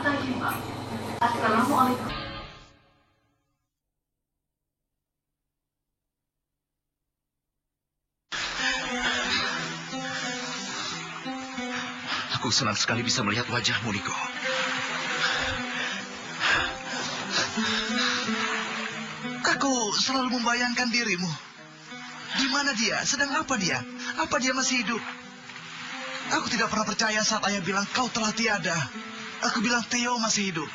pagi, Pak. Assalamualaikum. Aku senang sekali bisa melihat wajahmu, Niko. Aku selalu membayangkan dirimu. Di mana dia? Sedang apa dia? Apa dia masih hidup? Aku tidak pernah percaya saat ayah bilang kau telah tiada. Aku bilang Theo masih hidup.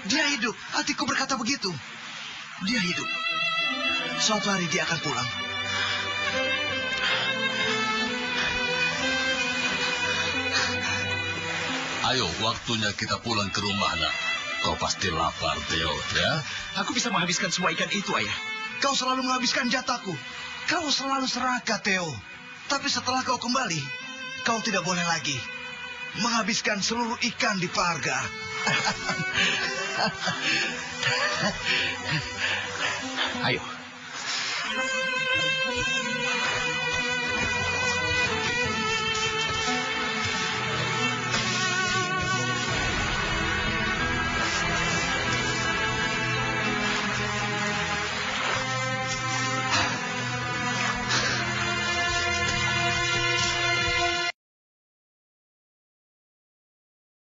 Dia hidup. Hatiku berkata begitu. Dia hidup. Suatu hari dia akan pulang. Ayo, waktunya kita pulang ke rumah, nak. Kau pasti lapar, Theo, ya? Aku bisa menghabiskan semua ikan itu, ayah. Kau selalu menghabiskan jatahku. Kau selalu serakah, Theo. Tapi setelah kau kembali, kau tidak boleh lagi menghabiskan seluruh ikan di Parga. Ayo.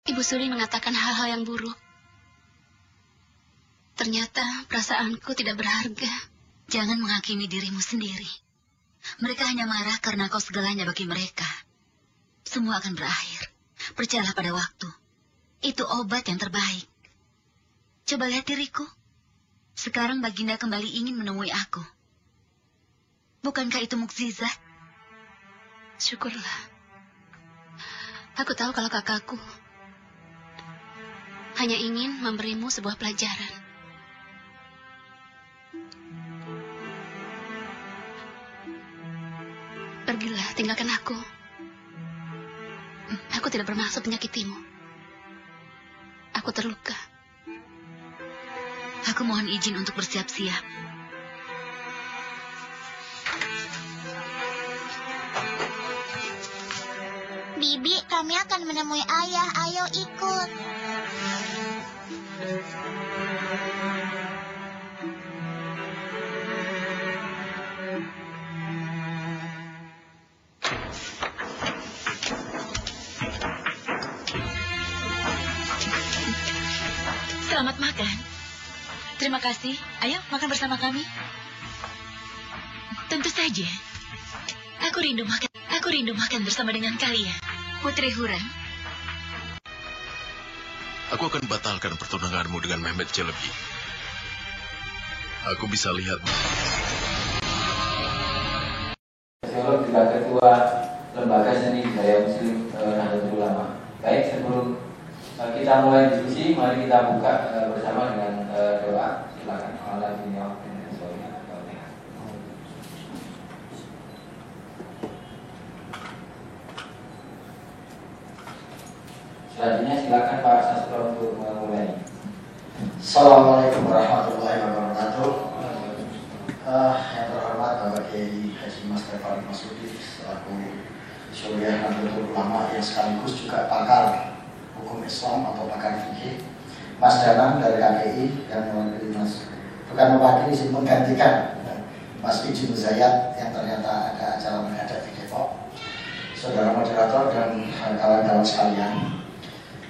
Ibu Suri mengatakan hal-hal yang buruk. Ternyata perasaanku tidak berharga. Jangan menghakimi dirimu sendiri. Mereka hanya marah karena kau segalanya bagi mereka. Semua akan berakhir. Percayalah pada waktu. Itu obat yang terbaik. Coba lihat diriku. Sekarang Baginda kembali ingin menemui aku. Bukankah itu mukjizat? Syukurlah. Aku tahu kalau kakakku hanya ingin memberimu sebuah pelajaran. Pergilah, tinggalkan aku. Aku tidak bermaksud menyakitimu. Aku terluka. Aku mohon izin untuk bersiap-siap. Bibi, kami akan menemui ayah. Ayo ikut. Selamat makan. Terima kasih. Ayo, makan bersama kami. Tentu saja. Aku rindu makan bersama dengan kalian. Putri Huram. Aku akan batalkan pertunanganmu dengan Mehmet Celebi. Aku bisa lihat. Psikolog juga ketua lembaga seni budaya Muslim Nahdlatul Ulama. Baik, sebelum kita mulai diskusi, mari kita buka bersama dengan doa. Silakan. Selanjutnya silakan Pak Sastro untuk memulai. Assalamualaikum warahmatullahi wabarakatuh. Yang terhormat Bapak Kiai Haji Mas Farid Masudi selaku Syuriah Nahdlatul Ulama yang sekaligus juga pakar hukum Islam atau pakar fikih, Mas Danang dari KPI dan mewakili mewakili sih menggantikan Mas Iji Muzayat yang ternyata ada acara mendadak di Depok, saudara moderator dan kawan-kawan sekalian.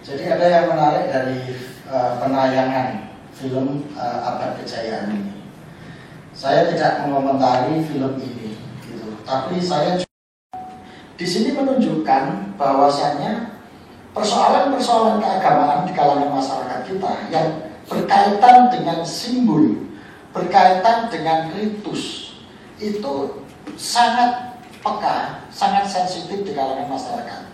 Jadi ada yang menarik dari penayangan film Abad Kejayaan ini. Saya tidak mengomentari film ini, gitu. Tapi saya di sini menunjukkan bahwasannya persoalan-persoalan keagamaan di kalangan masyarakat kita yang berkaitan dengan simbol, berkaitan dengan ritus, itu sangat peka, sangat sensitif di kalangan masyarakat.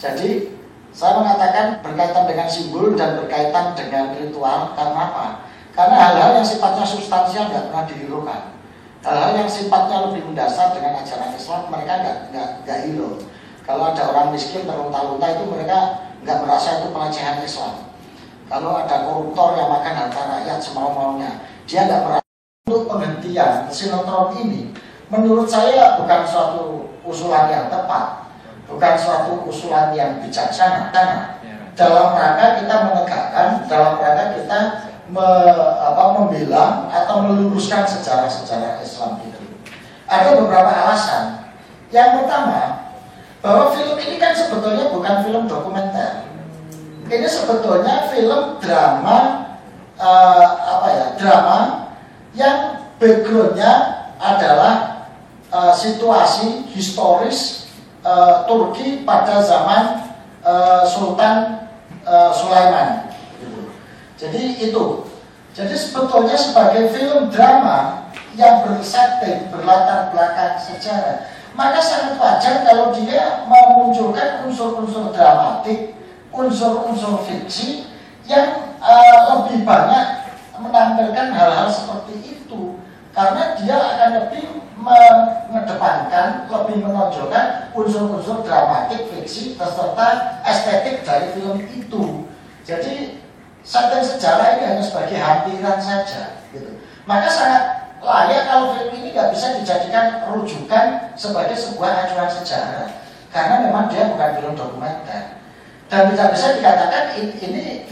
Jadi saya mengatakan berkaitan dengan simbol dan berkaitan dengan ritual karena apa? Karena hal-hal yang sifatnya substansial nggak pernah dihiraukan. Hal-hal yang sifatnya lebih mendasar dengan ajaran Islam mereka nggak hirau. Kalau ada orang miskin terlunta-lunta itu mereka nggak merasa itu pelecehan Islam. Kalau ada koruptor yang makan harta rakyat semau-maunya, dia nggak merasa. Untuk penghentian sinetron ini, menurut saya bukan suatu usulan yang tepat. Bukan suatu usulan yang bijaksana. dalam rangka kita menegakkan, dalam rangka kita membela atau meluruskan sejarah-sejarah Islam itu. Ada beberapa alasan. Yang pertama, bahwa film ini kan sebetulnya bukan film dokumenter. Ini sebetulnya film drama, drama yang backgroundnya adalah situasi historis Turki pada zaman Sultan Sulaiman. Jadi itu. Jadi sebetulnya sebagai film drama yang bersetting, berlatar belakang sejarah, maka sangat wajar kalau dia memunculkan unsur-unsur dramatik, unsur-unsur fiksi yang lebih banyak menampilkan hal-hal seperti itu, karena dia akan lebih mengedepankan, lebih menonjolkan unsur-unsur dramatik, fiksi, beserta estetik dari film itu. Jadi setting sejarah ini hanya sebagai hampiran saja, gitu. Maka sangat layak kalau film ini nggak bisa dijadikan rujukan sebagai sebuah acuan sejarah, karena memang dia bukan film dokumenter. Dan tidak bisa dikatakan ini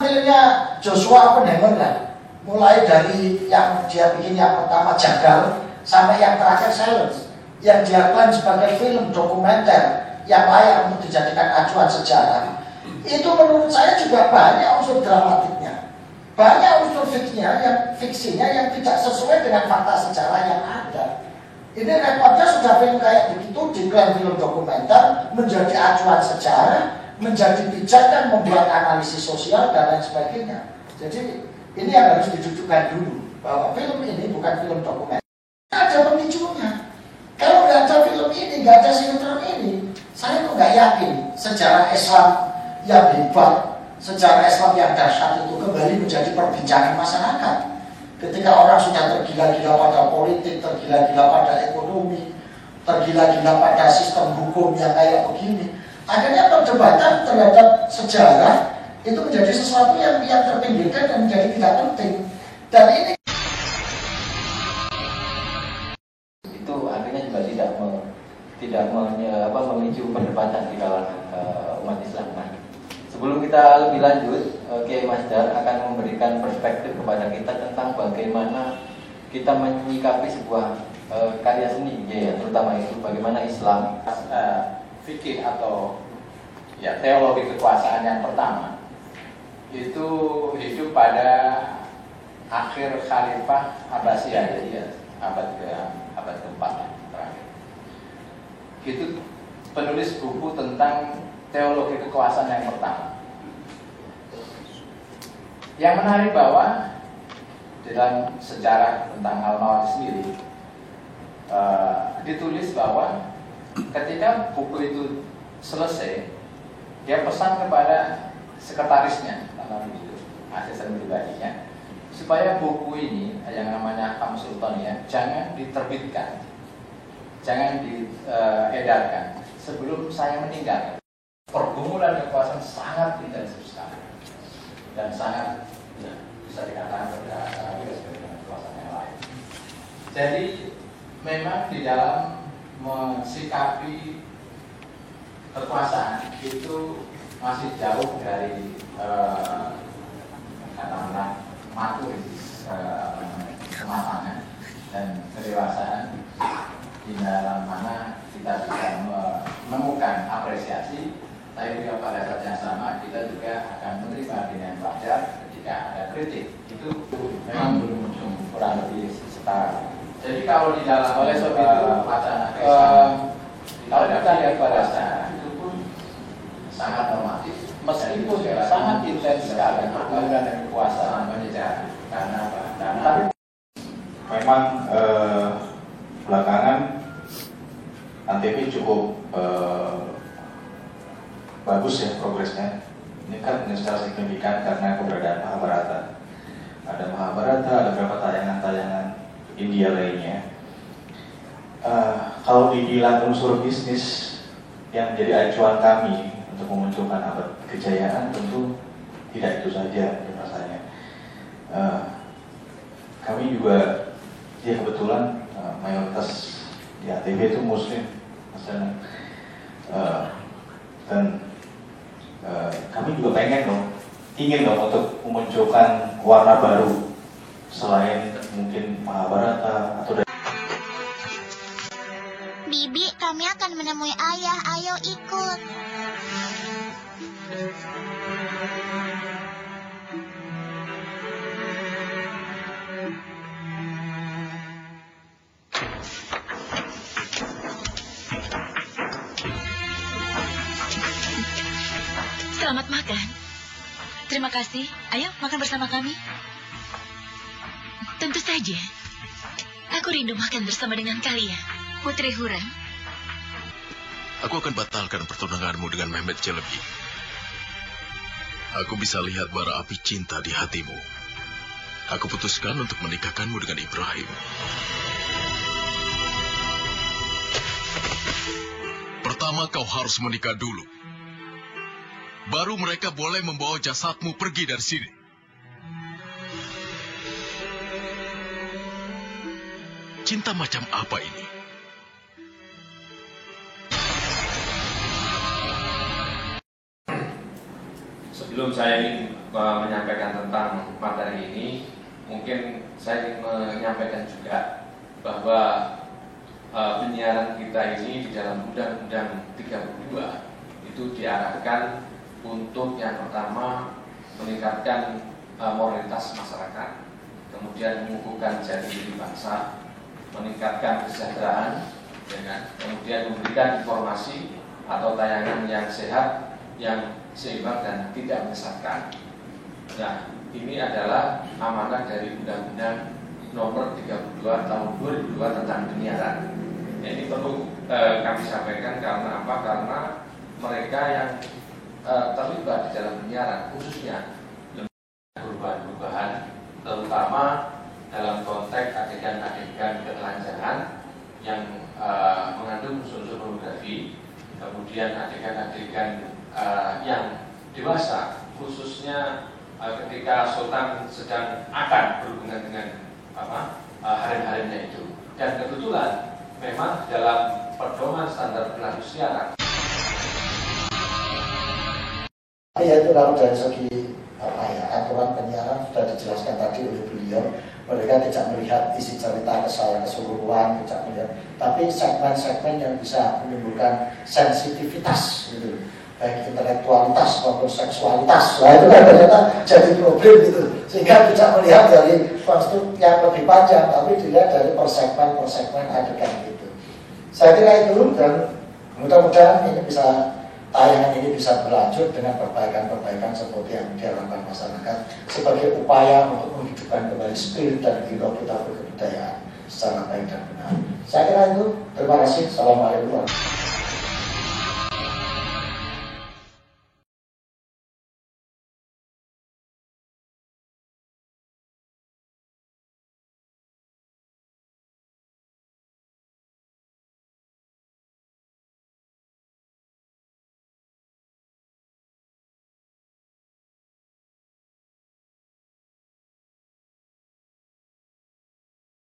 filmnya Joshua Oppenheimer lah. Mulai dari yang dia bikin yang pertama Jagal sampai yang terakhir Silence, yang dia klaim sebagai film dokumenter yang layak untuk dijadikan acuan sejarah. Itu menurut saya juga banyak unsur dramatiknya, banyak unsur fiksinya yang tidak sesuai dengan fakta sejarah yang ada. Ini repotnya sudah film kayak begitu diklaim film dokumenter, menjadi acuan sejarah, menjadi pijakan, membuat analisis sosial dan lain sebagainya. Jadi ini yang harus didudukkan dulu, bahwa film ini bukan film dokumenter. Ada pemicunya. Kalau nggak ada film ini, nggak ada sinetron ini, saya tuh nggak yakin sejarah Islam yang hebat, sejarah Islam yang dahsyat itu kembali menjadi perbincangan masyarakat. Ketika orang sudah tergila-gila pada politik, tergila-gila pada ekonomi, tergila-gila pada sistem hukum yang kayak begini, akhirnya perdebatan terhadap sejarah itu menjadi sesuatu yang terpinggirkan dan menjadi tidak penting. Dan ini itu akhirnya juga tidak memicu perdebatan di kalangan umat Islam. Nah, sebelum kita lebih lanjut, Mas Dar akan memberikan perspektif kepada kita tentang bagaimana kita menyikapi sebuah karya seni, ya, terutama itu bagaimana Islam fikih atau ya teologi kekuasaan yang pertama itu hidup pada akhir Khalifah Abbasiyah, jadi ya, abad ke-4 terakhir. Itu penulis buku tentang teologi kekuasaan yang pertama. Yang menarik bahwa dalam sejarah tentang Al-Mawardi sendiri ditulis bahwa ketika buku itu selesai, dia pesan kepada sekretarisnya, asisten pribadinya, supaya buku ini yang namanya Kamus Sultaniyah jangan diterbitkan, jangan diedarkan sebelum saya meninggal. Pergumulan kekuasaan sangat intensif sekali dan sangat bisa dikatakan berbeda dengan kekuasaan yang lain. Jadi memang di dalam mensikapi kekuasaan itu masih jauh dari katakanlah maturis kematangan dan kedewasaan di dalam mana kita bisa menemukan apresiasi, tapi juga pada saat yang sama kita juga akan menerima dengan wajar ketika ada kritik. Itu memang belum kurang lebih setara. Jadi kalau di dalam oleh sebab itu wacana kalau kita lihat pada saat itu pun sangat normatif, meskipun sangat intens sekali penggunaan kekuasaan penjajah. Karena apa? Karena memang belakangan Antv cukup bagus ya progresnya. Ini kan secara signifikan karena keberadaan Mahabharata. Ada Mahabharata, ada beberapa tayangan-tayangan India lainnya. Kalau dibilang unsur bisnis yang menjadi acuan kami untuk memunculkan abad kejayaan, tentu tidak itu saja rasanya. Kami juga, ya kebetulan mayoritas di ATV itu Muslim, dan kami ingin dong untuk memunculkan warna baru selain mungkin Mahabharata atau Bibi, kami akan menemui ayah. Ayo ikut. Selamat makan. Terima kasih. Ayo makan bersama kami. Tentu saja. Aku rindu makan bersama dengan kalian. Putri Hurrem. Aku akan batalkan pertunanganmu dengan Mehmet Celebi. Aku bisa lihat bara api cinta di hatimu. Aku putuskan untuk menikahkanmu dengan Ibrahim. Pertama kau harus menikah dulu. Baru mereka boleh membawa jasadmu pergi dari sini. Cinta macam apa ini? Sebelum saya ingin menyampaikan tentang materi ini, mungkin saya ingin menyampaikan juga bahwa penyiaran kita ini di dalam Undang-Undang 32 itu diarahkan untuk yang pertama meningkatkan moralitas masyarakat, kemudian mengukuhkan jati diri bangsa, meningkatkan kesejahteraan, kemudian memberikan informasi atau tayangan yang sehat, yang seimbang dan tidak menyesatkan. Nah, ini adalah amanah dari Undang-Undang Nomor 32 Tahun 2002 tentang penyiaran. Ini perlu kami sampaikan karena apa? Karena mereka yang terlibat di dalam penyiaran, khususnya perubahan-perubahan, terutama dalam konteks adegan-adegan ketelanjangan yang mengandung unsur-unsur pornografi, kemudian adegan-adegan yang dewasa, khususnya ketika Sultan sedang akan berhubungan dengan harem-haremnya itu. Dan kebetulan memang dalam pedoman standar berlaku siaran. Yaitu kalau dari segi aturan penyiaran sudah dijelaskan tadi oleh beliau, mereka tidak melihat isi cerita keseluruhan, tidak melihat, tapi segmen-segmen yang bisa menimbulkan sensitivitas, gitu, baik intelektualitas maupun seksualitas. Nah itu kan ternyata jadi problem gitu, sehingga tidak melihat dari konstruk yang lebih panjang, tapi dilihat dari persegmen adegan gitu. Saya kira itu, dan mudah-mudahan ini bisa, tayangan ini bisa berlanjut dengan perbaikan-perbaikan seperti yang diharapkan masyarakat sebagai upaya untuk menghidupkan kembali spirit dan giroh kita berkebudayaan secara baik dan benar. Saya kira itu. Terima kasih. Assalamualaikum warahmatullahi wabarakatuh.